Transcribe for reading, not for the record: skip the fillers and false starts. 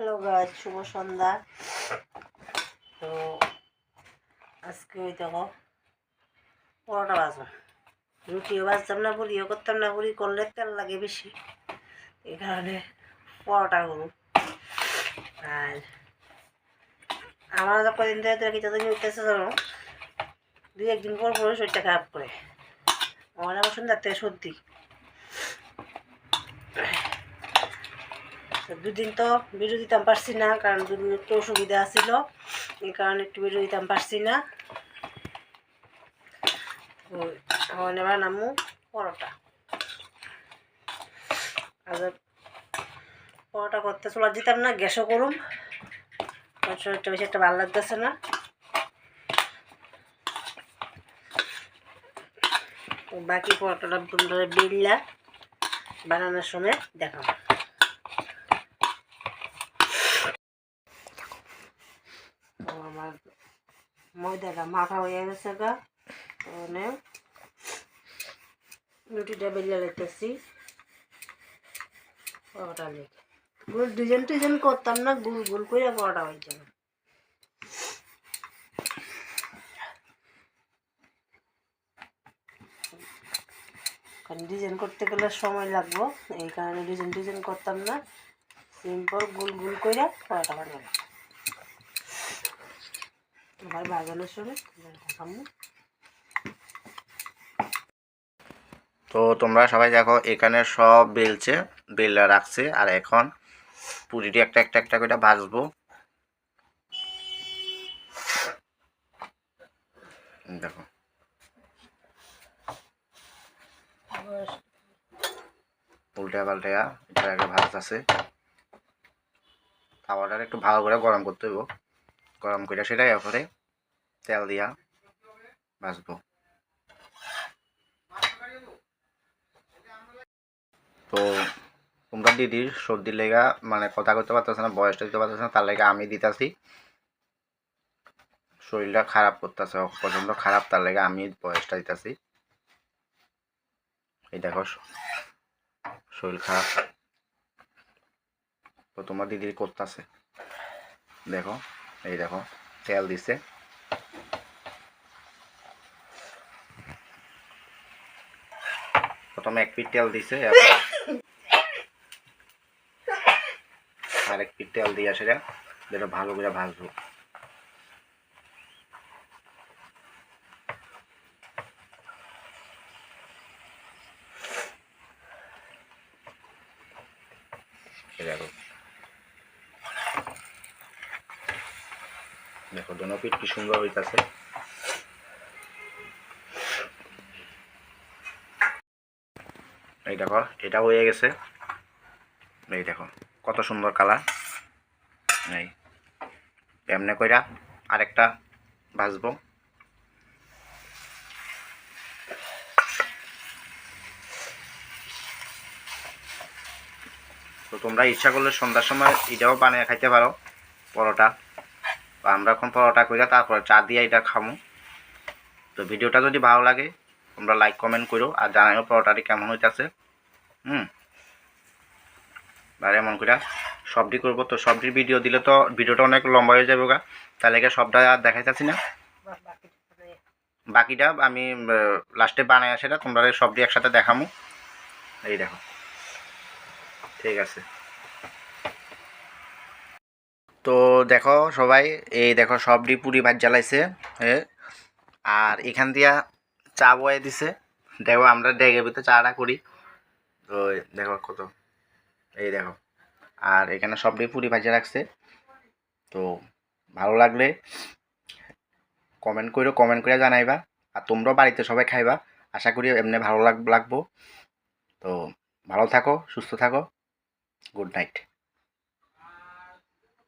Hello guys, শুভ সন্ধ্যা। তো আজকে ওই দেখো পরোটা ভাজবো। রুটিও ভাজতাম না, পুরিও করতাম না। পুরি করলে তেল লাগে বেশি, এই কারণে পরোটা করব। আর আমার কদিন ধরে কি তাদের উঠতেছে জানো, 2-1 দিন পর পরে শরীরটা খারাপ করে। আমার আবার সন্ধ্যার থেকে সর্দি। 2 দিন তো ভিডিও দিতাম পারছি না, কারণ 2 দিন একটু অসুবিধা ছিল, এই কারণে একটু ভিডিও দিতাম পারছি না। এখন এবার নামু পরোটা। আর পরোটা করতে চলা দিতাম না, গ্যাসও করুম, শরীরটা বেশি একটা ভালো লাগতেছে না। বাকি পরোটাটা বেললা বানানোর সময় দেখাবো। আমার ময়দাটা মাখা হয়ে গেছে গা, মানে রুটিটা বেলে লেতেছি পরোটা লেগে। গোল ডিজাইন করতাম না, গোল গোল করে পরোটা হয়ে যাবে। কারণ ডিজাইন করতে গেলে সময় লাগবো, এই কারণে ডিজাইন করতাম না, সিম্পল গোল গোল করে পরোটা বানাবো। এবার বাগানোর সময় দেখাবো। তো তোমরা সবাই দেখো, এখানে সব বেলা রাখছে। আর এখন পুরিটি একটা একটা একটা করে ভাজবো। দেখো উল্টা পাল্টা এটা আগে ভাজতেছে। খাওয়াটা একটু ভালো করে গরম করতে হইব, গরম করে সেটাই এরপরে তেল দিয়া ভাজবো। তো তোমরা দিদির সর্দির লেগা মানে কথা করতে পারতেছে না, বয়সটা দিতে পারতেছে না, তার লেগে আমি দিতেছি। শরীরটা খারাপ করতেছে, প্রচণ্ড খারাপ, তার লেগে আমি বয়সটা দিতেছি। এই দেখো শরীর খারাপ, তো তোমার দিদির করতেছে। দেখো এই দেখো তেল দিছে, প্রথমে 1 পিঠ তেল দিছে, আর 1 পিঠ তেল দিয়ে সেটা যেটা ভালো করে ভাজবো। দেখো দেখো দোনো পিঠ কি সুন্দর হইতাছে। এই দেখো এটা হয়ে গেছে, এই দেখো কত সুন্দর কালার। এই এমনি কইরা আরেকটা ভাজবো। তো তোমরা ইচ্ছা করলে সন্ধ্যার সময় এটাও বানিয়ে খাইতে পারো পরোটা। আমরা এখন পরোটা কইরা তারপরে চা দিয়ে এটা খামু। তো ভিডিওটা যদি ভালো লাগে তোমরা লাইক কমেন্ট করো, আর জানাইও পরোটাটি কেমন হইতাছে। আর এমন করে সবটি করবো। তো সবটির ভিডিও দিলে তো ভিডিওটা অনেক লম্বা হয়ে যাবে গা, তাহলে সবটা আর দেখাইতেছি না। বাকিটা আমি লাস্টে বানাই সেটা তোমরা সবটি একসাথে দেখামু। এই দেখো ঠিক আছে। তো দেখো সবাই, এই দেখো সবটি পুরি ভাত জ্বালাইছে, আর এখান দিয়া চা বয়ে দিছে। দেখো আমরা ডেগের ভিতরে চাটা করি, তো দেখো কত, এই দেখো। আর এখানে সবটি পুরি ভাজা রাখছে। তো ভালো লাগলে কমেন্ট করে জানাইবা, আর তোমরাও বাড়িতে সবাই খাইবা। আশা করি এমনি ভালো লাগবো। তো ভালো থাকো, সুস্থ থাকো, গুড নাইট।